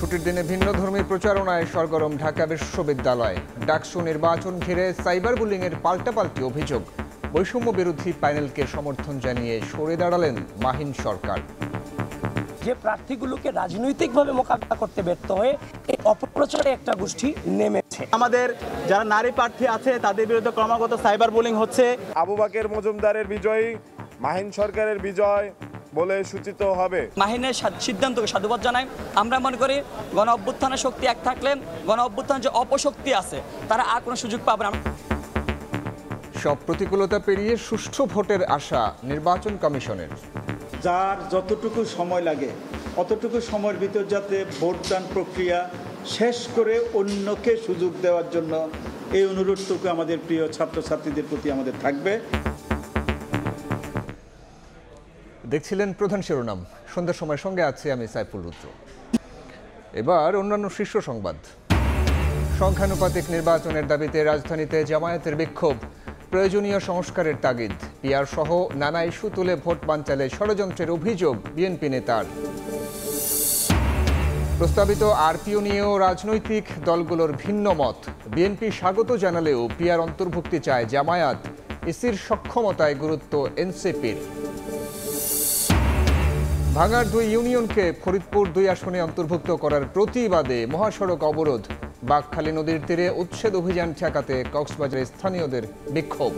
ছুটির দিনে ভিন্নধর্মী প্রচারণায় সরগরম ঢাকা বিশ্ববিদ্যালয়। ডাকসু নির্বাচন ঘিরে সাইবার বুলিংয়ের পাল্টাপাল্টি অভিযোগ। বৈষম্য বিরোধী প্যানেলকে সমর্থন জানিয়ে সরে দাঁড়ালেন মাহিন সরকার। যে প্রার্থীগুলোকে রাজনৈতিকভাবে মোকাবিলা করতে ব্যর্থ হয়ে এই অপপ্রচারে একটা গোষ্ঠী নেমেছে। আমাদের যারা নারী প্রার্থী আছে তাদের বিরুদ্ধে ক্রমাগত সাইবার বুলিং হচ্ছে। আবু বাকের মজুমদারের বিজয়ী, মাহিন সরকারের বিজয় বলে সূচিত হবে। মাহিনের সিদ্ধান্তকে সাধুবাদ জানাই। আমরা মনে করি গণ অভ্যুত্থানের শক্তি এক থাকলে গণ অভ্যুত্থানের যে অপশক্তি আছে তারা আর কোনো সুযোগ পাবে না। সব প্রতিকূলতা পেরিয়ে সুষ্ঠু ভোটের আশা নির্বাচন কমিশনের। যার যতটুকু সময় লাগে অতটুকু সময়ের ভিতর যাতে ভোটদান প্রক্রিয়া শেষ করে অন্যকে সুযোগ দেওয়ার জন্য এই অনুরোধটুকু আমাদের প্রিয় ছাত্রছাত্রীদের প্রতি আমাদের থাকবে। দেখছিলেন প্রধান শিরোনাম। সন্ধ্যার সময় সঙ্গে আছি আমি সাইফুল রুদ্র। এবার অন্যান্য শীর্ষ সংবাদ। সংখ্যানুপাতিক নির্বাচনের দাবিতে রাজধানীতে জামায়াতের বিক্ষোভ, প্রয়োজনীয় সংস্কারের তাগিদ। পিআর সহ নানা ইস্যু তুলে ভোট বানচালে ষড়যন্ত্রের অভিযোগ বিএনপি নেতার। প্রস্তাবিত আরপিও নিয়েও রাজনৈতিক দলগুলোর ভিন্ন মত। বিএনপি স্বাগত জানালেও পিআর অন্তর্ভুক্তি চায় জামায়াত। ইসির সক্ষমতায় গুরুত্ব এনসিপির। ভাঙার 2 ইউনিয়নকে ফরিদপুর 2 আসনে অন্তর্ভুক্ত করার প্রতিবাদে মহাসড়ক অবরোধ। বাঁকখালী নদীর তীরে উচ্ছেদ অভিযান ঠেকাতে কক্সবাজারের স্থানীয়দের বিক্ষোভ।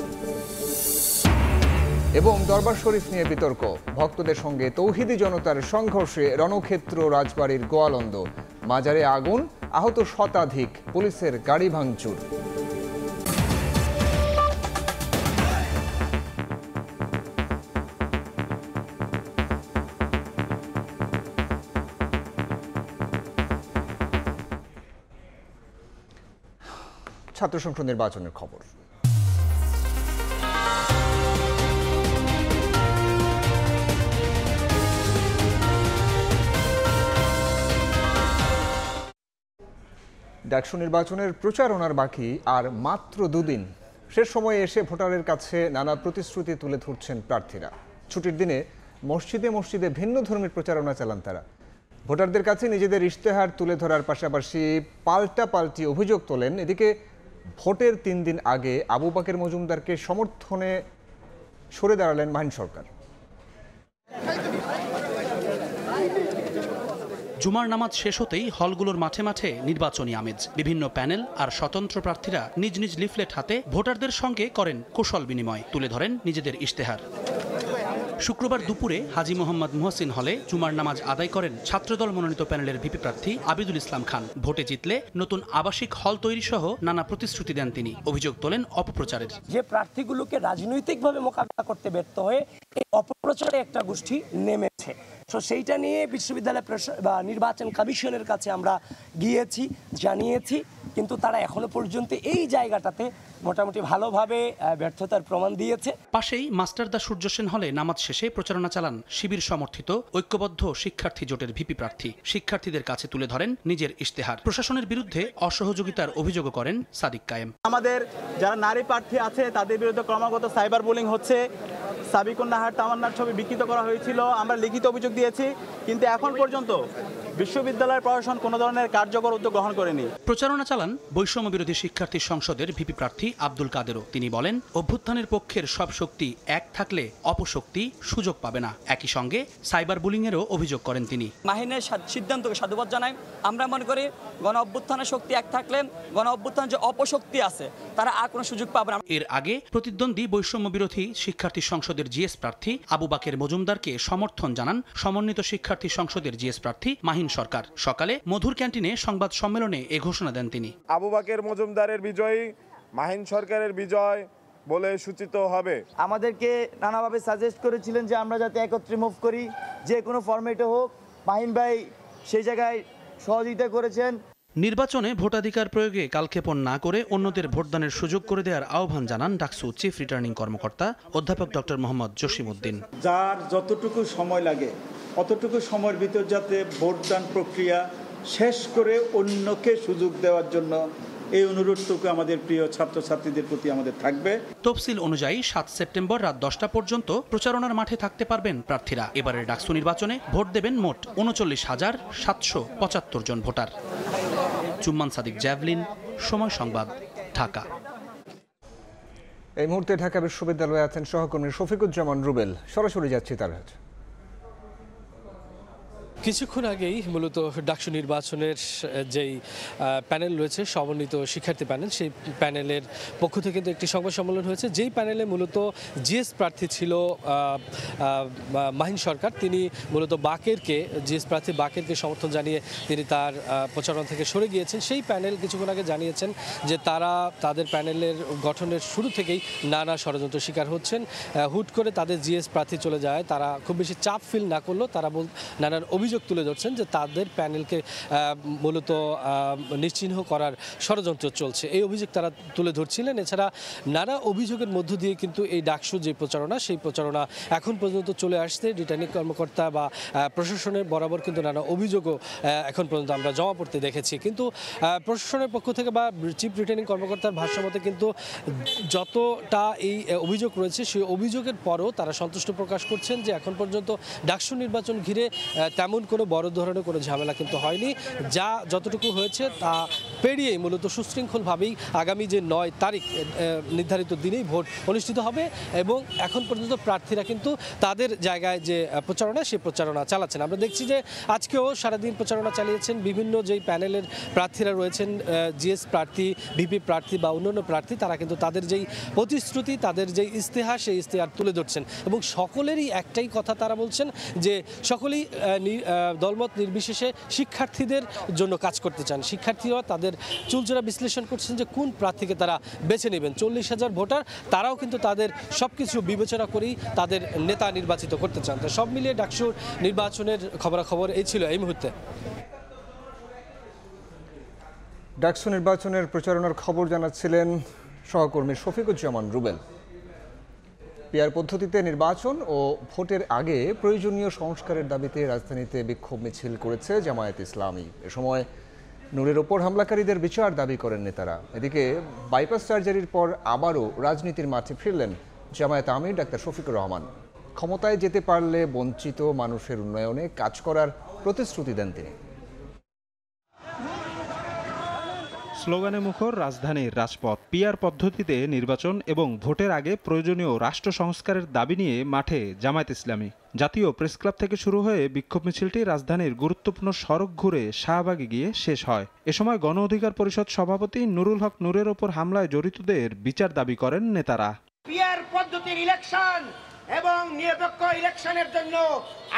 এবং দরবার শরীফ নিয়ে বিতর্ক। ভক্তদের সঙ্গে তৌহিদি জনতার সংঘর্ষে রণক্ষেত্র রাজবাড়ির গোয়ালন্দ। মাজারে আগুন, আহত শতাধিক, পুলিশের গাড়ি ভাঙচুর। ছাত্র সংসদ নির্বাচনের খবর। ডাকসু নির্বাচনের প্রচারণার বাকি আর মাত্র 2 দিন। শেষ সময়ে এসে ভোটারের কাছে নানা প্রতিশ্রুতি তুলে ধরছেন প্রার্থীরা। ছুটির দিনে মসজিদে মসজিদে ভিন্ন ধর্মের প্রচারণা চালান তারা। ভোটারদের কাছে নিজেদের ইশতেহার তুলে ধরার পাশাপাশি পাল্টাপাল্টি অভিযোগ তোলেন। এদিকে ভোটের 3 দিন আগে আবু বাকের মজুমদারকে সমর্থনে সরে দাঁড়ালেন মাহিন সরকার। জুমার নামাজ শেষ হতেই হলগুলোর মাঠে মাঠে নির্বাচনী আমেজ। বিভিন্ন প্যানেল আর স্বতন্ত্র প্রার্থীরা নিজ নিজ লিফলেট হাতে ভোটারদের সঙ্গে করেন কুশল বিনিময়, তুলে ধরেন নিজেদের ইশতেহার। শুক্রবার দুপুরে হাজী মোহাম্মদ মুহসিন হলে জুমার নামাজ আদায় করেন ছাত্রদল মনোনীত প্যানেলের ভিপি প্রার্থী আবিদুল ইসলাম খান। ভোটে জিতলে নতুন আবাসিক হল তৈরি সহ নানা প্রতিশ্রুতি দেন তিনি। অভিযোগ তোলেন অপপ্রচারের। যে প্রার্থীগুলোকে রাজনৈতিকভাবে মোকাবিলা করতে ব্যর্থ হয়ে এই অপপ্রচারে একটা গোষ্ঠী নেমেছে। তো সেইটা নিয়ে বিশ্ববিদ্যালয় নির্বাচন কমিশনের কাছে আমরা গিয়েছি, জানিয়েছি, কিন্তু তারা এখনো পর্যন্ত এই জায়গাটাতে মোটামুটি ভালোভাবে ব্যর্থতার প্রমাণ দিয়েছে। পাশেই মাস্টারদা সূর্য সেন হলে নামাজ শেষে প্রচারণা চালান শিবির সমর্থিত ঐক্যবদ্ধ শিক্ষার্থী জোটের ভিপি প্রার্থী। শিক্ষার্থীদের কাছে তুলে ধরেন নিজের ইশতেহার। প্রশাসনের বিরুদ্ধে অসহযোগিতার অভিযোগও করেন সাদিক কায়েম। আমাদের যারা নারী প্রার্থী আছে তাদের বিরুদ্ধে ক্রমাগত সাইবার বুলিং হচ্ছে। সাবিকুন নাহার তামান্নার ছবি বিকৃত করা হয়েছিল, আমরা লিখিত অভিযোগ দিয়েছি, কিন্তু এখন পর্যন্ত বিশ্ববিদ্যালয়ের প্রশাসন কোনো ধরনের কার্যকর উদ্যোগ গ্রহণ করেনি। প্রচারণা চালান বৈষম্য বিরোধী শিক্ষার্থী সংসদের ভিপি প্রার্থী আব্দুল কাদেরও। তিনি বলেন, অভ্যুত্থানের পক্ষের সব শক্তি এক থাকলে অপশক্তি সুযোগ পাবে না। একই সঙ্গে সাইবার বুলিংয়েরও অভিযোগ করেন তিনি। মাহিনের সিদ্ধান্তকে সাধুবাদ জানাই। আমরা মনে করি গণ অভ্যুত্থানের শক্তি এক থাকলে গণ অভ্যুত্থানের যে অপশক্তি আছে তারা আর কোনো সুযোগ পাবে না। এর আগে প্রতিদ্বন্দ্বী বৈষম্য বিরোধী শিক্ষার্থী সংসদের জিএস প্রার্থী আবু বাকের মজুমদারকে সমর্থন জানান সমন্বিত শিক্ষার্থী সংসদের জিএস প্রার্থী মাহিন সরকার। সকালে মধুর ক্যান্টিনে সংবাদ সম্মেলনে এ ঘোষণা দেন তিনি। আবু বাকের মজুমদারের বিজয়ী, মাহিন সরকারের বিজয় বলে সূচিত হবে। আমাদেরকে নানাভাবে সাজেস্ট করেছিলেন যে আমরা যাতে একত্রে মুভ করি, যে কোনো ফরম্যাটে হোক। মাহিন ভাই সেই জায়গায় সহযোগিতা করেছেন। নির্বাচনে ভোটাধিকার প্রয়োগে কালক্ষেপণ না করে অন্যদের ভোটদানের সুযোগ করে দেওয়ার আহ্বান জানান ডাকসু চিফ রিটার্নিং কর্মকর্তা অধ্যাপক ডক্টর মোহাম্মদ জসিমউদ্দিন। যার যতটুকু সময় লাগে অতটুকু সময়ের ভিতর যাতে ভোটদান প্রক্রিয়া শেষ করে অন্যকে সুযোগ দেওয়ার জন্য এই অনুরোধটুকু আমাদের প্রিয় ছাত্রছাত্রীদের প্রতি আমাদের থাকবে। তফসিল অনুযায়ী ৭ সেপ্টেম্বর রাত ১০টা পর্যন্ত প্রচারণার মাঠে থাকতে পারবেন প্রার্থীরা। এবারের ডাকসু নির্বাচনে ভোট দেবেন মোট ৩৯,৭৭৫ জন ভোটার। চুম্মান সাদিক, জ্যাভলিন, সময় সংবাদ, ঢাকা। এই মুহূর্তে ঢাকা বিশ্ববিদ্যালয়ে আছেন সহকর্মী শফিকুজ্জামান রুবেল, সরাসরি যাচ্ছি তার কাছে। কিছুক্ষণ আগেই মূলত ডাকসু নির্বাচনের যেই প্যানেল রয়েছে, সমন্বিত শিক্ষার্থী প্যানেল, সেই প্যানেলের পক্ষ থেকে কিন্তু একটি সংবাদ সম্মেলন হয়েছে। যেই প্যানেলে মূলত জিএস প্রার্থী ছিল মাহিন সরকার, তিনি মূলত জিএস প্রার্থী বাকেরকে সমর্থন জানিয়ে তিনি তার প্রচারণা থেকে সরে গিয়েছেন। সেই প্যানেল কিছুক্ষণ আগে জানিয়েছেন যে তারা তাদের প্যানেলের গঠনের শুরু থেকেই নানা ষড়যন্ত্র শিকার হচ্ছেন। হুট করে তাদের জিএস প্রার্থী চলে যায়, তারা খুব বেশি চাপ ফিল না করলেও তারা নানান অভিযোগ তুলে ধরছেন যে তাদের প্যানেলকে মূলত নিশ্চিহ্ন করার ষড়যন্ত্র চলছে, এই অভিযোগ তারা তুলে ধরছিলেন। এছাড়া নানা অভিযোগের মধ্য দিয়ে কিন্তু এই ডাকসু যে প্রচারণা, সেই প্রচারণা এখন পর্যন্ত চলে আসছে। রিটার্নিং কর্মকর্তা বা প্রশাসনের বরাবর কিন্তু নানা অভিযোগও এখন পর্যন্ত আমরা জমা পড়তে দেখেছি। কিন্তু প্রশাসনের পক্ষ থেকে বা চিফ রিটার্নিং কর্মকর্তার ভাষ্যমতে কিন্তু যতটা এই অভিযোগ রয়েছে, সেই অভিযোগের পরও তারা সন্তুষ্ট প্রকাশ করছেন যে এখন পর্যন্ত ডাকসু নির্বাচন ঘিরে তেমন কোনো বড় ধরনের কোনো ঝামেলা কিন্তু হয়নি। যা যতটুকু হয়েছে তা পেরিয়েই মূলত সুশৃঙ্খলভাবেই আগামী যে 9 তারিখ নির্ধারিত দিনেই ভোট অনুষ্ঠিত হবে এবং এখন পর্যন্ত প্রার্থীরা কিন্তু তাদের জায়গায় যে প্রচারণা, সেই প্রচারণা চালাচ্ছেন। আমরা দেখছি যে আজকেও সারাদিন প্রচারণা চালিয়েছেন বিভিন্ন যেই প্যানেলের প্রার্থীরা রয়েছেন, জিএস প্রার্থী, ভিপি প্রার্থী বা অন্যান্য প্রার্থী, তারা কিন্তু তাদের যেই প্রতিশ্রুতি, তাদের যেই ইস্তেহার, সেই ইস্তেহার তুলে ধরছেন এবং সকলেরই একটাই কথা তারা বলছেন যে সকলেই দলমত নির্বিশেষে শিক্ষার্থীদের জন্য কাজ করতে চান। শিক্ষার্থীরা তাদের চুলচেরা বিশ্লেষণ করছেন যে কোন প্রার্থীকে তারা বেছে নেবেন। 40,000 ভোটার, তারাও কিন্তু তাদের সব কিছু বিবেচনা করেই তাদের নেতা নির্বাচিত করতে চান। তো সব মিলিয়ে ডাকসুর নির্বাচনের খবরাখবর এই ছিল এই মুহূর্তে। ডাকসু নির্বাচনের প্রচারণার খবর জানাচ্ছিলেন সহকর্মী শফিকুজ্জামান রুবেল। পিআর পদ্ধতিতে নির্বাচন ও ভোটের আগে প্রয়োজনীয় সংস্কারের দাবিতে রাজধানীতে বিক্ষোভ মিছিল করেছে জামায়াত ইসলামী। এ সময় নূরের ওপর হামলাকারীদের বিচার দাবি করেন নেতারা। এদিকে বাইপাস সার্জারির পর আবারও রাজনীতির মাঠে ফিরলেন জামায়াত আমির ডাক্তার শফিকুর রহমান। ক্ষমতায় যেতে পারলে বঞ্চিত মানুষের উন্নয়নে কাজ করার প্রতিশ্রুতি দেন তিনি। স্লোগানে মুখর রাজধানীর রাজপথ। পিআর পদ্ধতিতে নির্বাচন এবং ভোটের আগে প্রয়োজনীয় রাষ্ট্র সংস্কারের দাবি নিয়ে মাঠে জামায়াত ইসলামী। জাতীয় প্রেসক্লাব থেকে শুরু হয়ে বিক্ষোভ মিছিলটি রাজধানীর গুরুত্বপূর্ণ সড়ক ঘুরে শাহবাগে গিয়ে শেষ হয়। এ সময় গণ অধিকার পরিষদ সভাপতি নুরুল হক নূরের ওপর হামলায় জড়িতদের বিচার দাবি করেন নেতারা। পিআর পদ্ধতির ইলেকশন এবং নিরপেক্ষ ইলেকশনের জন্য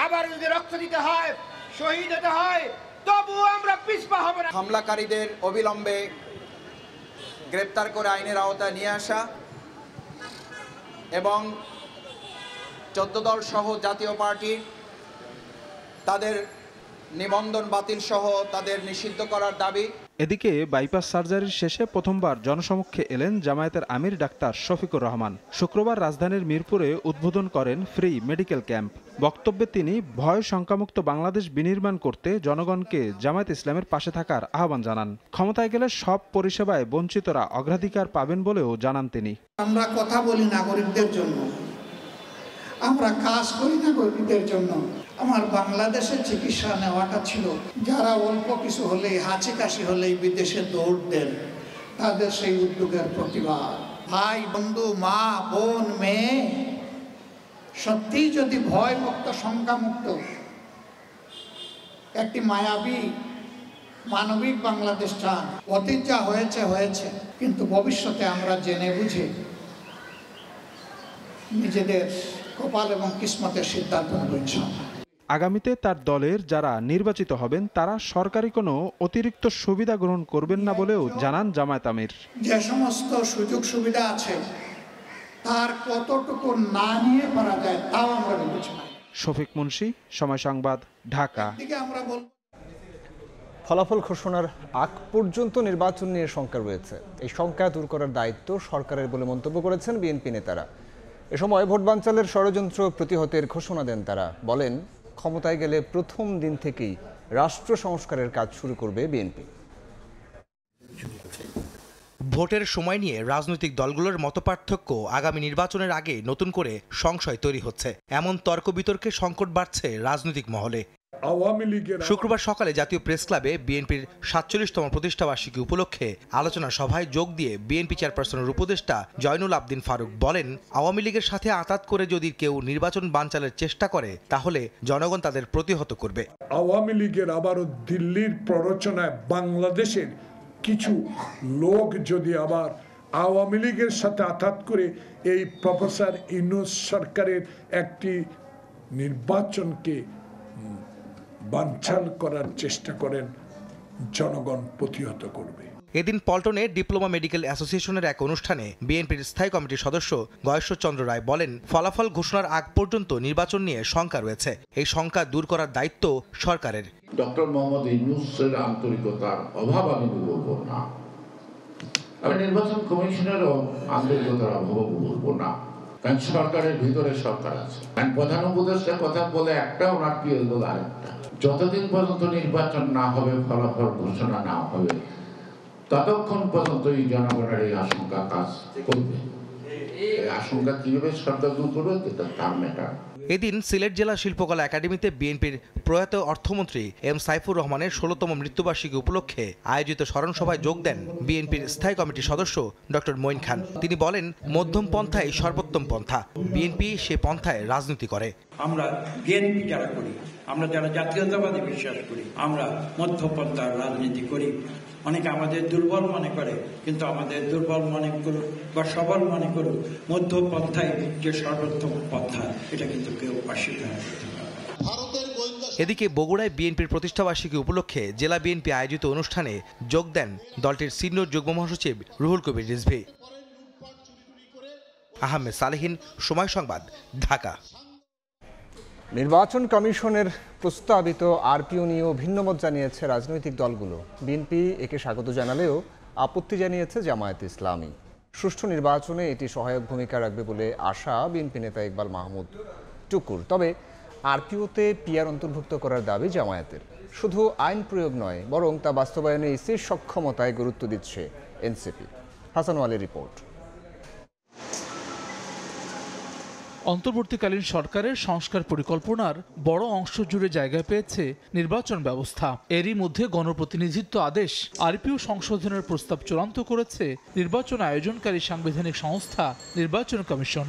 আবার যদি রক্ত দিতে হয়, শহীদ হতে হয়, তবু আমরা পিছপা হব না। হামলাকারীদের অবিলম্বে গ্রেপ্তার করে আইনের আওতায় নিয়ে আসা এবং 14 দল সহ জাতীয় পার্টি তাদের নিবন্ধন বাতিল সহ তাদের নিষিদ্ধ করার দাবি। এদিকে বাইপাস সার্জারির শেষে প্রথমবার জনসমক্ষে এলেন জামায়াতের আমির ডাক্তার শফিকুর রহমান। শুক্রবার রাজধানীর মিরপুরে উদ্বোধন করেন ফ্রি মেডিকেল ক্যাম্প। বক্তব্যে তিনি ভয় শঙ্কামুক্ত বাংলাদেশ বিনির্মাণ করতে জনগণকে জামায়াত ইসলামের পাশে থাকার আহ্বান জানান। ক্ষমতায় গেলে সব পরিষেবায় বঞ্চিতরা অগ্রাধিকার পাবেন বলেও জানান তিনি। আমরা কথা বলি নাগরিকদের জন্য, আমরা কাজ করি নাগরিকদের জন্য। আমার বাংলাদেশে চিকিৎসা নেওয়াটা ছিল যারা অল্প কিছু হলেই, হাঁচি কাশি হলেই বিদেশে দৌড় দেন, তাদের সেই উদ্যোগের প্রতিবাদ। ভাই বন্ধু, মা বোন, মেয়ে সত্যিই যদি ভয়মুক্ত শঙ্কামুক্ত একটি মায়াবী মানবিক বাংলাদেশ চান, অতীত যা হয়েছে হয়েছে, কিন্তু ভবিষ্যতে আমরা জেনে বুঝে নিজেদের কপাল এবং কিসমতের সিদ্ধান্ত নেব ইনশাআল্লাহ। আগামীতে তার দলের যারা নির্বাচিত হবেন তারা সরকারি কোনো অতিরিক্ত সুবিধা গ্রহণ করবেন না বলেও জানান জামায়াত আমির। যে সমস্ত সুযোগ সুবিধা আছে তার কতটুকু না নিয়ে পারা যায় তাও আমরা বিবেচনা। শফিক মুন্সি, সময় সংবাদ, ঢাকা। ফলাফল ঘোষণার আগ পর্যন্ত নির্বাচন নিয়ে শঙ্কা রয়েছে। এই শঙ্কা দূর করার দায়িত্ব সরকারের বলে মন্তব্য করেছেন বিএনপি নেতারা। এ সময় ভোট বানচালের ষড়যন্ত্র প্রতিহতের ঘোষণা দেন তারা। বলেন, ক্ষমতায় গেলে প্রথম দিন থেকেই রাষ্ট্র সংস্কারের কাজ শুরু করবে বিএনপি। ভোটের সময় নিয়ে রাজনৈতিক দলগুলোর মতপার্থক্য আগামী নির্বাচনের আগে নতুন করে সংশয় তৈরি হচ্ছে, এমন তর্ক বিতর্কে সংকট বাড়ছে রাজনৈতিক মহলে। শুক্রবার সকালে জাতীয় প্রেস ক্লাবে বিএনপির ৪৭তম প্রতিষ্ঠাবার্ষিকী উপলক্ষে আলোচনা সভায় যোগ দিয়ে বিএনপি চেয়ারপারসনের উপদেষ্টা জয়নুল আবদিন ফারুক বলেন, আওয়ামী লীগের সাথে আঁতাত করে যদি কেউ নির্বাচন বানচালের চেষ্টা করে তাহলে জনগণ তাদের প্রতিহত করবে। আওয়ামী লীগের আবারও দিল্লির প্ররোচনায় বাংলাদেশের কিছু লোক যদি আবার আওয়ামী লীগের সাথে আঘাত করে এই প্রফেসর ইউনূস সরকারের একটি নির্বাচনকে বানচাল করার চেষ্টা করেন, জনগণ প্রতিহত করবে। এদিন পল্টনে ডিপ্লোমা মেডিকেল অ্যাসোসিয়েশনের এক অনুষ্ঠানে বিএনপির স্থায়ী কমিটির সদস্য গয়েশ্বর চন্দ্র রায় বলেন, ফলাফল ঘোষণার আগ পর্যন্ত নির্বাচন নিয়ে শঙ্কা রয়েছে, এই শঙ্কা দূর করার দায়িত্ব সরকারের। ডক্টর মোহাম্মদ ইউনূসের আন্তরিকতার অভাব আমি বলবো না, আমি নির্বাচন কমিশনেরও আন্তরিকতার অভাব বলবো না, কারণ সরকারের ভিতরে সরকার আছে। প্রধান উপদেষ্টার কথা বলে একটা, ওনার পিএল বলে আরেকটা। যতদিন পর্যন্ত নির্বাচন না হবে, ফলাফল ঘোষণা না হবে, ততক্ষণ পর্যন্ত এই জনগণের এই আশঙ্কা কাজ করবে। এই আশঙ্কা কিভাবে সরকার দূর করবে এটা তার ম্যাটার। এদিন সিলেট জেলা শিল্পকলা একাডেমিতে বিএনপির প্রয়াত অর্থমন্ত্রী এম সাইফুর রহমানের ১৬তম মৃত্যুবার্ষিকী উপলক্ষে আয়োজিত স্মরণ সভায় যোগ দেন বিএনপির স্থায়ী কমিটির সদস্য ডক্টর মঈন খান। তিনি বলেন, মধ্যম পন্থাই সর্বোত্তম পন্থা, বিএনপি সে পন্থায় রাজনীতি করে। আমরা বিএনপি যারা করি, আমরা যারা জাতীয়তাবাদী বিশ্বাস করি, আমরা মধ্যপন্থার রাজনীতি করি। অনেকে আমাদের দুর্বল মনে করে, কিন্তু আমাদের দুর্বল মনে করুক বা সবল মনে করুক, মধ্যপন্থায় যে সর্বোত্তম পন্থা, এটা কিন্তু কেউ অস্বীকার করতে পারে না। এদিকে বগুড়ায় বিএনপির প্রতিষ্ঠাবার্ষিকী উপলক্ষে জেলা বিএনপি আয়োজিত অনুষ্ঠানে যোগ দেন দলটির সিনিয়র যুগ্ম মহাসচিব রুহুল কবির রিজভী। আহমেদ সালেহীন, সময় সংবাদ, ঢাকা। নির্বাচন কমিশনের প্রস্তাবিত আরপিও নিয়েও ভিন্নমত জানিয়েছে রাজনৈতিক দলগুলো। বিএনপি একে স্বাগত জানালেও আপত্তি জানিয়েছে জামায়াতে ইসলামী। সুষ্ঠু নির্বাচনে এটি সহায়ক ভূমিকা রাখবে বলে আশা বিএনপি নেতা ইকবাল মাহমুদ টুকুর। তবে আরপিওতে পিআর অন্তর্ভুক্ত করার দাবি জামায়াতের। শুধু আইন প্রয়োগ নয়, বরং তা বাস্তবায়নে ইসির সক্ষমতায় গুরুত্ব দিচ্ছে এনসিপি। হাসান ওয়ালির রিপোর্ট। অন্তর্বর্তীকালীন সরকারের সংস্কার পরিকল্পনার বড় অংশ জুড়ে জায়গা পেয়েছে নির্বাচন ব্যবস্থা। এরই মধ্যে গণপ্রতিনিধিত্ব আদেশ আরপিও সংশোধনের প্রস্তাব চূড়ান্ত করেছে নির্বাচন আয়োজনকারী সাংবিধানিক সংস্থা নির্বাচন কমিশন।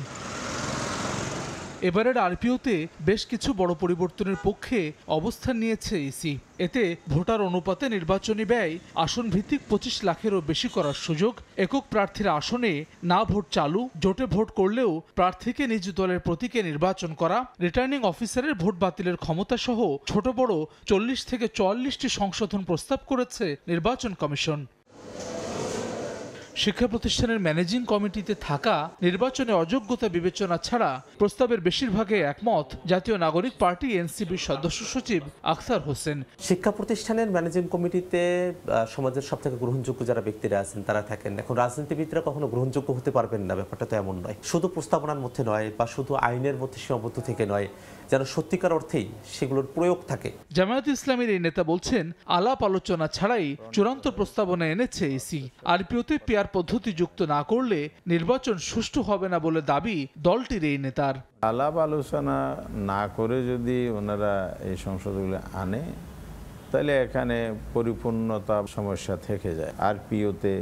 এবারের আরপিওতে বেশ কিছু বড় পরিবর্তনের পক্ষে অবস্থান নিয়েছে ইসি। এতে ভোটার অনুপাতে নির্বাচনী ব্যয় আসন ভিত্তিক ২৫ লাখেরও বেশি করার সুযোগ, একক প্রার্থীর আসনে না ভোট চালু, জোটে ভোট করলেও প্রার্থীকে নিজ দলের প্রতীকে নির্বাচন করা, রিটার্নিং অফিসারের ভোট বাতিলের ক্ষমতা সহ ছোট বড় ৪০ থেকে ৪৪টি সংশোধন প্রস্তাব করেছে নির্বাচন কমিশন। শিক্ষা প্রতিষ্ঠানের ম্যানেজিং কমিটিতে থাকা নির্বাচনে অযোগ্যতা বিবেচনা ছাড়া প্রস্তাবের বেশিরভাগে একমত জাতীয় নাগরিক পার্টি এনসিপির সদস্য সচিব আখতার হোসেন। শিক্ষা প্রতিষ্ঠানের ম্যানেজিং কমিটিতে সমাজের সবথেকে গ্রহণযোগ্য যারা ব্যক্তিরা আছেন তারা থাকেন। এখন রাজনীতিবিদরা কখনো গ্রহণযোগ্য হতে পারবেন না, ব্যাপারটা তো এমন নয়। শুধু প্রস্তাবনার মধ্যে নয় বা শুধু আইনের মধ্যে সীমাবদ্ধ থেকে নয়, যেন সত্যিকার অর্থেই সেগুলোর প্রয়োগ থাকে। জামায়াত ইসলামীর এই নেতা বলছেন, আলাপ আলোচনা ছাড়াই চূড়ান্ত প্রস্তাবনা এনেছে ইসি। আরপিওতে পিআর পদ্ধতি যুক্ত না করলে নির্বাচন সুষ্ঠু হবে না বলে দাবি দলটির এই নেতার। আলাপ আলোচনা না করে যদি ওনারা এই সংশোধনগুলো আনে, তাহলে এখানে পরিপূর্ণতা সমস্যা থেকে যায়। আরপিওতে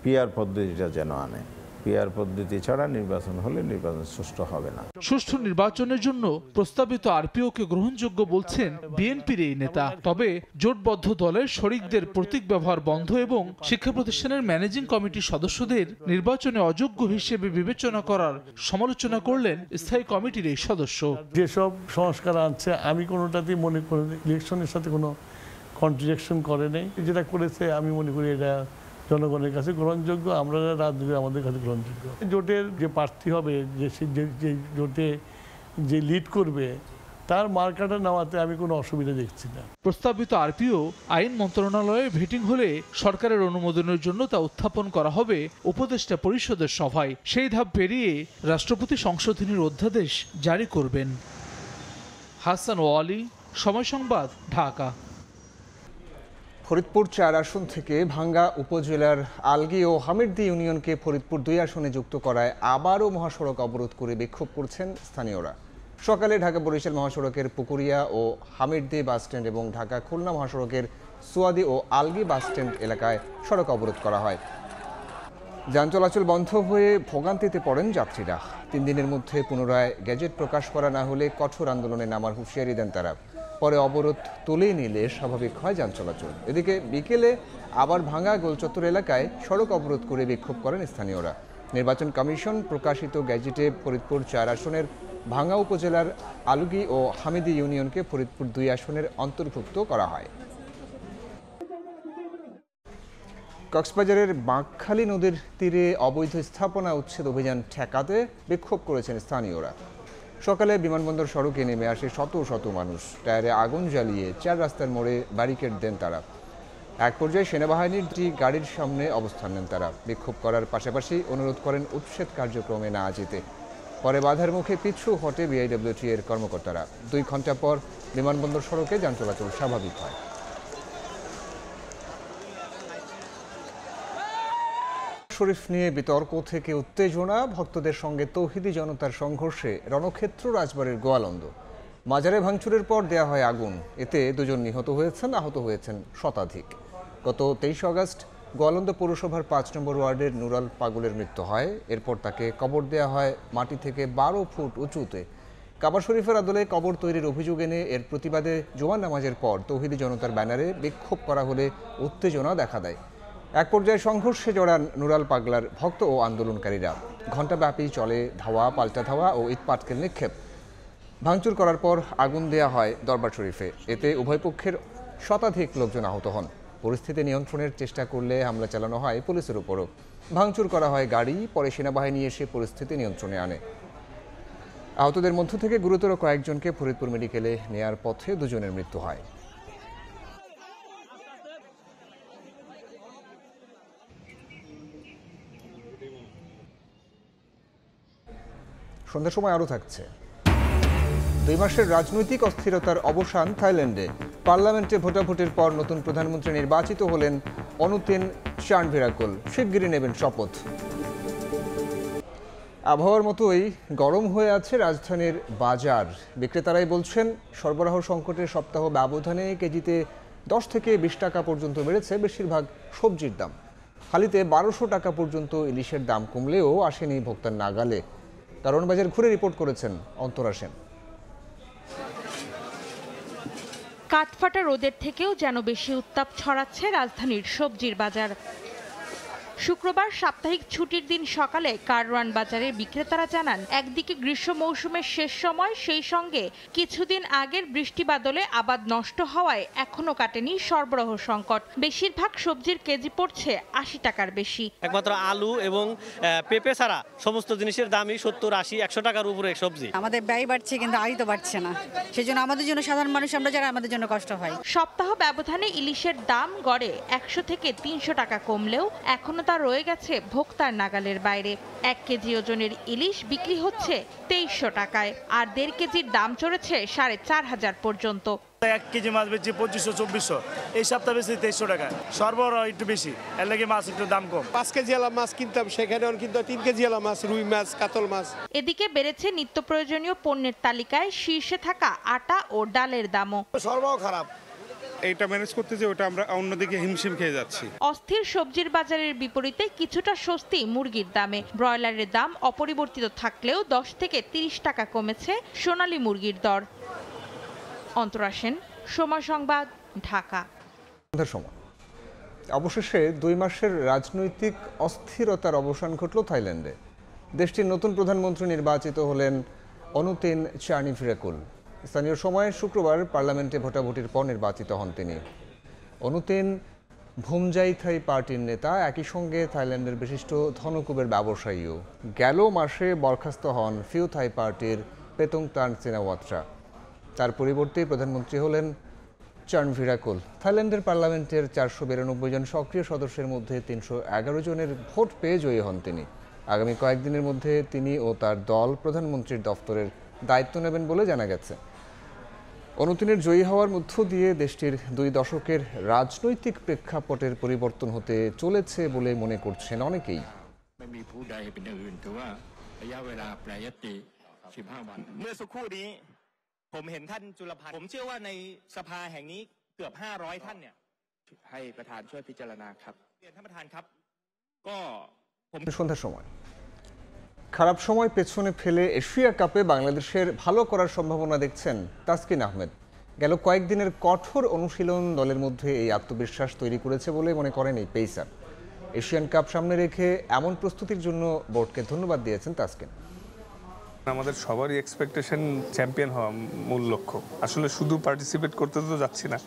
পিআর পদ্ধতিটা যেন আনে, পিআর পদ্ধতি ছাড়া নির্বাচন হলে নির্বাচন সুষ্ঠু হবে না। সুষ্ঠু নির্বাচনের জন্য প্রস্তাবিত আরপিওকে গ্রহণযোগ্য বলছেন বিএনপির এই নেতা। তবে জোটবদ্ধ দলের শরিকদের প্রতীক ব্যবহার বন্ধ এবং শিক্ষা প্রতিষ্ঠানের ম্যানেজিং কমিটির সদস্যদের নির্বাচনে অযোগ্য হিসেবে বিবেচনা করার সমালোচনা করলেন স্থায়ী কমিটির এই সদস্য। যেসব সংস্কার আনছে আমি কোনোটাতেই মনে করি ইলেকশনের সাথে কোনো কন্ট্রাডিকশন করে নেই। যেটা করেছে আমি মনে করি এটা জনগণের কাছে গ্রহণযোগ্য, আমরা রাজনীতি আমাদের কাছে গ্রহণযোগ্য। জোটের যে প্রার্থী হবে, যে জোটে যে লিড করবে, তার মার্কাটা নেওয়াতে আমি কোনো অসুবিধা দেখছি না। প্রস্তাবিত আরপিও আইন মন্ত্রণালয়ে ভেটিং হলে সরকারের অনুমোদনের জন্য তা উত্থাপন করা হবে উপদেষ্টা পরিষদের সভায়। সেই ধাপ পেরিয়ে রাষ্ট্রপতি সংশোধনীর অধ্যাদেশ জারি করবেন। হাসান ওয়ালি, সময় সংবাদ, ঢাকা। ফরিদপুর 4 আসন থেকে ভাঙ্গা উপজেলার আলগি ও হামিরদি ইউনিয়নকে ফরিদপুর 2 আসনে যুক্ত করায় আবারও মহাসড়ক অবরোধ করে বিক্ষোভ করছেন স্থানীয়রা। সকালে ঢাকা বরিশাল মহাসড়কের পুকুরিয়া ও হামিরদি বাসস্ট্যান্ড এবং ঢাকা খুলনা মহাসড়কের সুয়াদি ও আলগি বাসস্ট্যান্ড এলাকায় সড়ক অবরোধ করা হয়। যান চলাচল বন্ধ হয়ে ভোগান্তিতে পড়েন যাত্রীরা। 3 দিনের মধ্যে পুনরায় গেজেট প্রকাশ করা না হলে কঠোর আন্দোলনে নামার হুঁশিয়ারি দেন তারা। পরে অবরোধ তুলে নিলে স্বাভাবিক হয় যান চলাচল। এদিকে বিকেলে আবার ভাঙ্গা গোলচত্বর এলাকায় সড়ক অবরোধ করে বিক্ষোভ করেন স্থানীয়রা। নির্বাচন কমিশন প্রকাশিত গেজেটে ফরিদপুর 4 আসনের ভাঙ্গা উপজেলার আলগি ও হামিদি ইউনিয়নকে ফরিদপুর 2 আসনের অন্তর্ভুক্ত করা হয়। কক্সবাজারের বাঁকখালী নদীর তীরে অবৈধ স্থাপনা উচ্ছেদ অভিযান ঠেকাতে বিক্ষোভ করেছেন স্থানীয়রা। সকালে বিমানবন্দর সড়কে নেমে আসে শত শত মানুষ। টায়ারে আগুন জ্বালিয়ে 4 রাস্তার মোড়ে ব্যারিকেড দেন তারা। এক পর্যায়ে সেনাবাহিনীর গাড়ির সামনে অবস্থান নেন তারা। বিক্ষোভ করার পাশাপাশি অনুরোধ করেন উচ্ছেদ কার্যক্রমে না যেতে। পরে বাধার মুখে পিছু হটে বিআইডব্লিউটি এর কর্মকর্তারা। 2 ঘণ্টা পর বিমানবন্দর সড়কে যান চলাচল স্বাভাবিক হয়। শরীফ নিয়ে বিতর্ক থেকে উত্তেজনা, ভক্তদের সঙ্গে তৌহিদি জনতার সংঘর্ষে রণক্ষেত্র রাজবাড়ির গোয়ালন্দ। মাজারে ভাঙচুরের পর দেয়া হয় আগুন। এতে 2 জন নিহত হয়েছেন, আহত হয়েছেন শতাধিক। গত 23 আগস্ট গোয়ালন্দ পৌরসভার 5 নম্বর ওয়ার্ডের নুরাল পাগলের মৃত্যু হয়। এরপর তাকে কবর দেয়া হয় মাটি থেকে 12 ফুট উঁচুতে। কাবা শরীফের আদলে কবর তৈরির অভিযোগ এনে এর প্রতিবাদে জুমার নামাজের পর তৌহিদি জনতার ব্যানারে বিক্ষোভ করা হলে উত্তেজনা দেখা দেয়। এক পর্যায়ে সংঘর্ষে জড়ান নুরাল পাগলার ভক্ত ও আন্দোলনকারীরা। ঘণ্টাব্যাপী চলে ধাওয়া, পাল্টা ধাওয়া ও ইট পাটকেল নিক্ষেপ। ভাঙচুর করার পর আগুন দেয়া হয় দরবার শরীফে। এতে উভয় পক্ষের শতাধিক লোকজন আহত হন। পরিস্থিতি নিয়ন্ত্রণের চেষ্টা করলে হামলা চালানো হয় পুলিশের উপরও। ভাঙচুর করা হয় গাড়ি। পরে সেনাবাহিনী এসে পরিস্থিতি নিয়ন্ত্রণে আনে। আহতদের মধ্য থেকে গুরুতর কয়েকজনকে ফরিদপুর মেডিকেলে নেয়ার পথে 2 জনের মৃত্যু হয়। সন্ধ্যার সময় আরও থাকছে। 2 মাসের রাজনৈতিক অস্থিরতার অবসান থাইল্যান্ডে। পার্লামেন্টে ভোটাভুটির পর নতুন প্রধানমন্ত্রী নির্বাচিত হলেন অনুতিন চানভিরাকুল। শিগগিরই নেবেন শপথ। আবহাওয়ার মতোই গরম হয়ে আছে রাজধানীর বাজার। বিক্রেতারাই বলছেন সরবরাহ সংকটের সপ্তাহ ব্যবধানে কেজিতে 10 থেকে 20 টাকা পর্যন্ত বেড়েছে বেশিরভাগ সবজির দাম। হালিতে 1200 টাকা পর্যন্ত ইলিশের দাম কমলেও আসেনি ভোক্তার নাগালে। কারণ বাজার ঘুরে রিপোর্ট করেছেন অন্তরা সেন। কাঠফাটা রোদের থেকেও যেন বেশি উত্তাপ ছড়াচ্ছে রাজধানীর সবজির বাজার। শুক্রবার সাপ্তাহিক ছুটির দিন সকালে কারওয়ান বাজারের বিক্রেতারা জানান, একদিকে গ্রীষ্ম মৌসুমের শেষ সময়, সেই সঙ্গে কিছুদিন আগের বৃষ্টি বাদলে আবাদ নষ্ট হওয়ায় এখনো কাটেনি সরবরাহ সংকট। বেশিরভাগ সবজির কেজি পড়ছে 80 টাকার বেশি। একমাত্র আলু এবং পেঁপে ছাড়া সমস্ত জিনিসের দামই 70, 80, 100 টাকার উপরে সবজি। আমাদের ব্যয় বাড়ছে কিন্তু আয় তো বাড়ছে না, সেজন্য আমাদের জন্য, সাধারণ মানুষ আমরা যারা, আমাদের জন্য কষ্ট হয়। সপ্তাহ ব্যবধানে ইলিশের দাম গড়ে 100 থেকে 300 টাকা কমলেও এখনো রয়ে গেছে ভোক্তার নাগালের বাইরে। 1 কেজি ওজনের ইলিশ বিক্রি হচ্ছে 2300 টাকায়, আর 1.5 কেজির দাম চড়েছে 4500 পর্যন্ত। 1 কেজি মাছ বেচছি 2500-2400, এই সপ্তাহে বেশি 2300 টাকা। সরবরাহ একটু বেশি, এর লাগে মাছ একটু দাম কম। 5 কেজি আলা মাছ কিনতাম, সেখানে কিন্তু 3 কেজি আলা মাছ, রুই মাছ, কাতল মাছ। এদিকে বেড়েছে নিত্য প্রয়োজনীয় পণ্যের তালিকায় শীর্ষে থাকা আটা ও ডালের দামও। সরবরাহ খারাপ, এইটা ম্যানেজ করতে যে ওটা আমরা অন্যদিকে হিমশিম খেয়ে যাচ্ছি। অস্থির সবজির বাজারের বিপরীতে কিছুটা স্বস্তি মুরগির দামে। ব্রয়লারের দাম অপরিবর্তিত থাকলেও 10 থেকে 30 টাকা কমেছে সোনালী মুরগির দর। অন্তরা সেন, সময় সংবাদ, ঢাকা। অবশেষে 2 মাসের রাজনৈতিক অস্থিরতার অবসান ঘটল থাইল্যান্ডে। দেশটির নতুন প্রধানমন্ত্রী নির্বাচিত হলেন অনুতিন চানভিরাকুল। স্থানীয় সময় শুক্রবার পার্লামেন্টে ভোটাভুটির পর নির্বাচিত হন তিনি। অনুতিন ভুমজাইথাই পার্টির নেতা, একই সঙ্গে থাইল্যান্ডের বিশিষ্ট ধনকুবের ব্যবসায়ীও। গেল মাসে বরখাস্ত হন ফিউথাই পার্টির পেতংতান সিনাওয়াত্রা। তার পরিবর্তে প্রধানমন্ত্রী হলেন চানভিরাকুল। থাইল্যান্ডের পার্লামেন্টের 492 জন সক্রিয় সদস্যের মধ্যে 311 জনের ভোট পেয়ে জয়ী হন তিনি। আগামী কয়েকদিনের মধ্যে তিনি ও তার দল প্রধানমন্ত্রীর দফতরের দায়িত্ব নেবেন বলে জানা গেছে। অনুতিনের জয়ী হওয়ার মধ্য দিয়ে দেশটির 2 দশকের রাজনৈতিক প্রেক্ষাপটের পরিবর্তন হতে চলেছে বলে মনে করছেন অনেকেই। เมื่อสักครู่นี้ผมเห็นท่านจุลพันธ์ผมเชื่อว่าในสภาแห่งนี้เกือบ500ท่านเนี่ยให้ประธานช่วยพิจารณาครับเรียนท่านประธานครับก็ผม সন্ধ্যার সময় খারাপ সময় পেছনে ফেলে এশিয়া কাপে বাংলাদেশের ভালো করার সম্ভাবনা দেখছেন তাসকিন আহমেদ। গেল কয়েকদিনের কঠোর অনুশীলন দলের মধ্যে এই আত্মবিশ্বাস তৈরি করেছে বলে মনে করেন এই পেসার। এশিয়ান কাপ সামনে রেখে এমন প্রস্তুতির জন্য বোর্ডকে ধন্যবাদ দিয়েছেন তাসকিন। আমাদের সবারই এক্সপেকটেশন চ্যাম্পিয়ন হওয়া মূল লক্ষ্য। আসলে শুধু পার্টিসিপেট করতে তো যাচ্ছি না,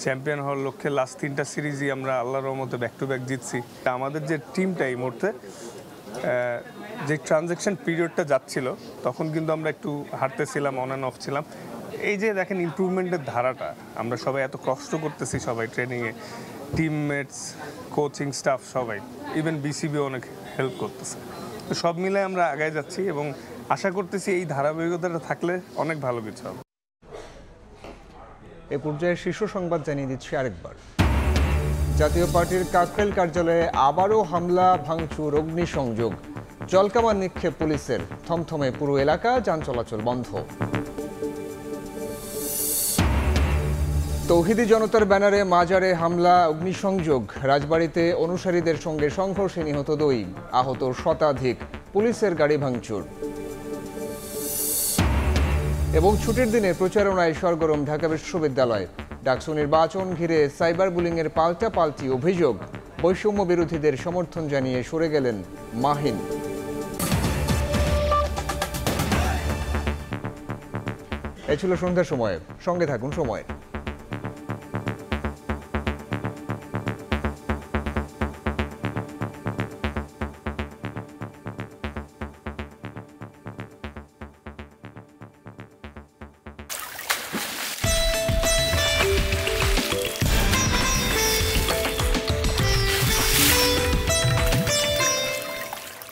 চ্যাম্পিয়ন হওয়ার লক্ষ্যে লাস্ট 3টা সিরিজই আমরা আল্লাহর রহমতে ব্যাক টু ব্যাক জিতছি। আমাদের যে টিমটা এই মুহূর্তে যে ট্রানজ্যাকশন পিরিয়ডটা যাচ্ছিল তখন কিন্তু আমরা একটু হারতেছিলাম, অন অ্যান্ড অফ ছিলাম। এই যে দেখেন ইমপ্রুভমেন্টের ধারাটা, আমরা সবাই এত কষ্ট করতেছি, সবাই ট্রেনিংয়ে, টিমমেটস, কোচিং স্টাফ সবাই, ইভেন বিসিবি অনেক হেল্প করতেছে। তো সব মিলে আমরা আগায় যাচ্ছি এবং আশা করতেছি এই ধারাবাহিকতাটা থাকলে অনেক ভালো কিছু হবে। এ পর্যায়ে শীর্ষ সংবাদ জানিয়ে দিচ্ছি আরেকবার। জাতীয় পার্টির কাকরাইল কার্যালয়ে আবারও হামলা, ভাঙচুর, অগ্নিসংযোগ, জলকামান নিক্ষেপ পুলিশের, থমথমে পুরো এলাকা, যান চলাচল বন্ধ। তৌহিদি জনতার ব্যানারে মাজারে হামলা, অগ্নিসংযোগ, রাজবাড়িতে অনুসারীদের সঙ্গে সংঘর্ষে নিহত 2, আহত শতাধিক, পুলিশের গাড়ি ভাঙচুর। এবং ছুটির দিনে প্রচারণায় সরগরম ঢাকা বিশ্ববিদ্যালয়, ডাকসু নির্বাচন ঘিরে সাইবার বুলিংয়ের পাল্টাপাল্টি অভিযোগ, বৈষম্য বিরোধীদের সমর্থন জানিয়ে সরে গেলেন মাহিন। এ ছিল সন্ধ্যার সময়, সঙ্গে থাকুন সময়।